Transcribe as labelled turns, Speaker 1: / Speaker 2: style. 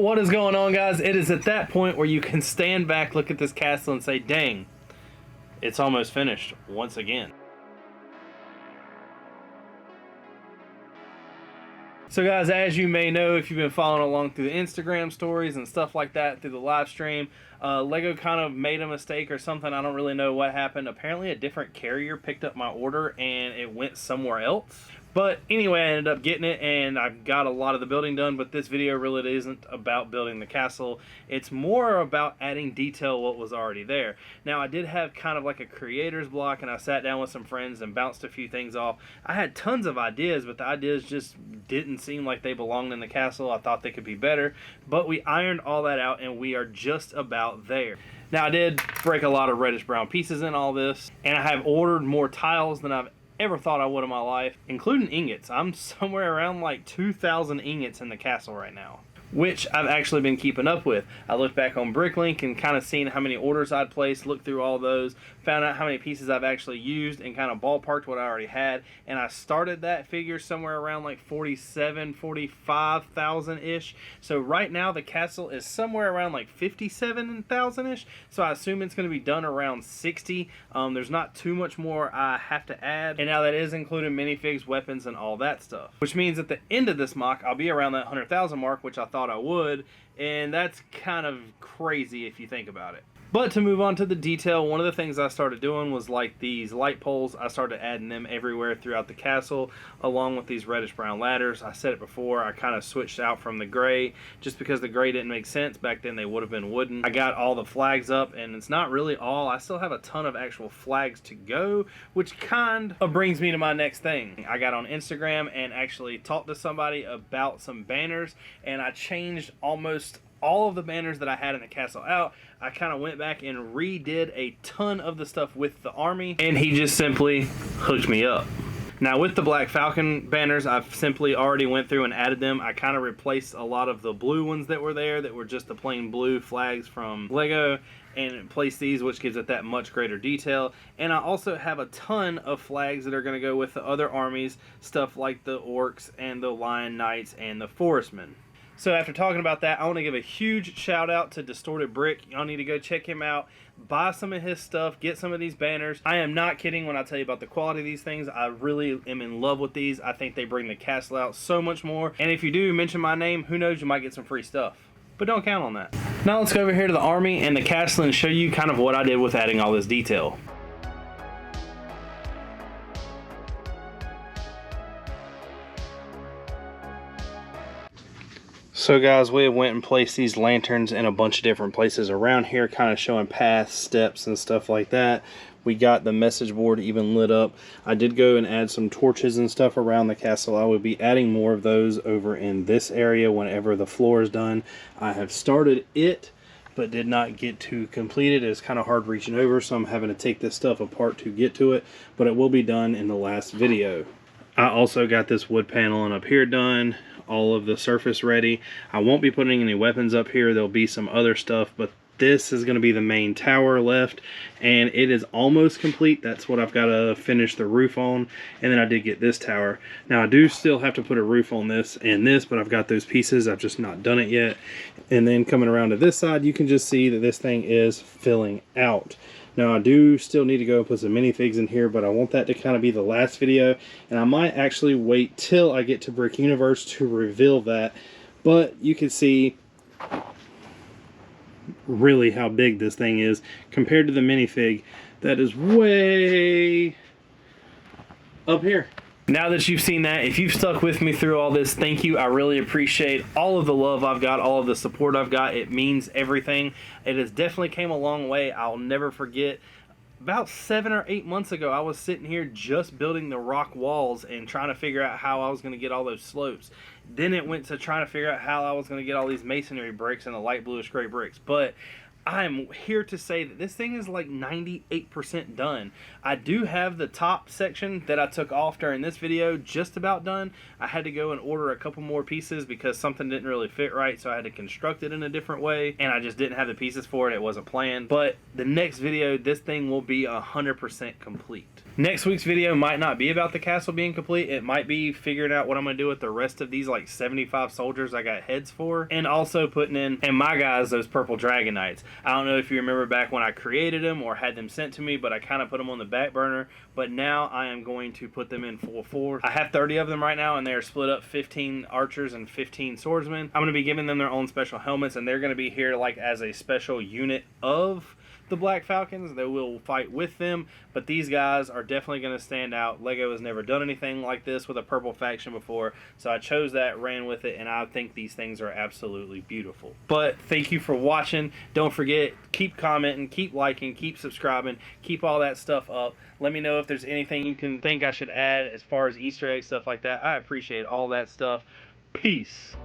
Speaker 1: What is going on, guys? It is at that point where you can stand back, look at this castle and say, dang, it's almost finished once again. So guys, as you may know, if you've been following along through the Instagram stories and stuff like that through the live stream, Lego kind of made a mistake or something. I don't really know what happened. Apparently a different carrier picked up my order and it went somewhere else. But anyway, I ended up getting it and I got a lot of the building done, but this video really isn't about building the castle. It's more about adding detail what was already there. Now, I did have kind of like a creator's block and I sat down with some friends and bounced a few things off. I had tons of ideas, but the ideas just didn't seem like they belonged in the castle. I thought they could be better, but we ironed all that out and we are just about there. Now, I did break a lot of reddish brown pieces in all this, and I have ordered more tiles than I've ever thought I would in my life, including ingots. I'm somewhere around like 2,000 ingots in the castle right now, which I've actually been keeping up with. I looked back on Bricklink and kind of seen how many orders I'd placed, looked through all those, found out how many pieces I've actually used, and kind of ballparked what I already had. And I started that figure somewhere around like 47, 45,000-ish. So right now the castle is somewhere around like 57,000-ish. So I assume it's going to be done around 60. There's not too much more I have to add. And now that is including minifigs, weapons, and all that stuff. Which means at the end of this mock, I'll be around that 100,000 mark, which I thought I would, and that's kind of crazy if you think about it. But to move on to the detail, one of the things I started doing was like these light poles. I started adding them everywhere throughout the castle, along with these reddish brown ladders. I said it before, I kind of switched out from the gray just because the gray didn't make sense. Back then they would have been wooden. I got all the flags up, and it's not really all. I still have a ton of actual flags to go, which kind of brings me to my next thing. I got on Instagram and actually talked to somebody about some banners, and I changed almost all of the banners that I had in the castle out. I kind of went back and redid a ton of the stuff with the army, and he just simply hooked me up. Now with the Black Falcon banners, I've simply already went through and added them. I kind of replaced a lot of the blue ones that were there that were just the plain blue flags from Lego, and placed these, which gives it that much greater detail. And I also have a ton of flags that are going to go with the other armies, stuff like the Orcs and the Lion Knights and the Forestmen. So after talking about that, I want to give a huge shout out to Distorted Brick. Y'all need to go check him out, buy some of his stuff, get some of these banners. I am not kidding when I tell you about the quality of these things. I really am in love with these. I think they bring the castle out so much more. And if you do mention my name, who knows, you might get some free stuff. But don't count on that. Now let's go over here to the army and the castle and show you kind of what I did with adding all this detail. So guys, we went and placed these lanterns in a bunch of different places around here, kind of showing paths, steps, and stuff like that. We got the message board even lit up. I did go and add some torches and stuff around the castle. I will be adding more of those over in this area whenever the floor is done. I have started it, but did not get to complete it. It's kind of hard reaching over, so I'm having to take this stuff apart to get to it, but it will be done in the last video. I also got this wood paneling up here done, all of the surface ready. I won't be putting any weapons up here. There'll be some other stuff, but this is going to be the main tower left, and it is almost complete. That's what I've got to finish the roof on, and then I did get this tower. Now I do still have to put a roof on this and this, but I've got those pieces. I've just not done it yet. And then coming around to this side, you can just see that this thing is filling out. Now I do still need to go and put some minifigs in here, but I want that to kind of be the last video, and I might actually wait till I get to Brick Universe to reveal that. But you can see really how big this thing is compared to the minifig that is way up here. Now that you've seen that, if you've stuck with me through all this, thank you. I really appreciate all of the love I've got, all of the support I've got. It means everything. It has definitely came a long way. I'll never forget. About 7 or 8 months ago, I was sitting here just building the rock walls and trying to figure out how I was going to get all those slopes. Then it went to trying to figure out how I was going to get all these masonry bricks and the light bluish gray bricks. But I'm here to say that this thing is like 98% done. I do have the top section that I took off during this video just about done. I had to go and order a couple more pieces because something didn't really fit right, so I had to construct it in a different way, and I just didn't have the pieces for it. It wasn't planned. But the next video, this thing will be 100% complete. Next week's video might not be about the castle being complete. It might be figuring out what I'm going to do with the rest of these like 75 soldiers I got heads for, and also putting in, and my guys, those purple dragon knights. I don't know if you remember back when I created them or had them sent to me, but I kind of put them on the back burner. But now I am going to put them in full force. I have 30 of them right now, and they're split up 15 archers and 15 swordsmen. I'm going to be giving them their own special helmets, and they're going to be here like as a special unit of the Black Falcons. They will fight with them, but these guys are definitely going to stand out. Lego has never done anything like this with a purple faction before, so I chose that, ran with it, and I think these things are absolutely beautiful. But thank you for watching. Don't forget, keep commenting, keep liking, keep subscribing, keep all that stuff up. Let me know if there's anything you can think I should add as far as Easter eggs, stuff like that. I appreciate all that stuff. Peace.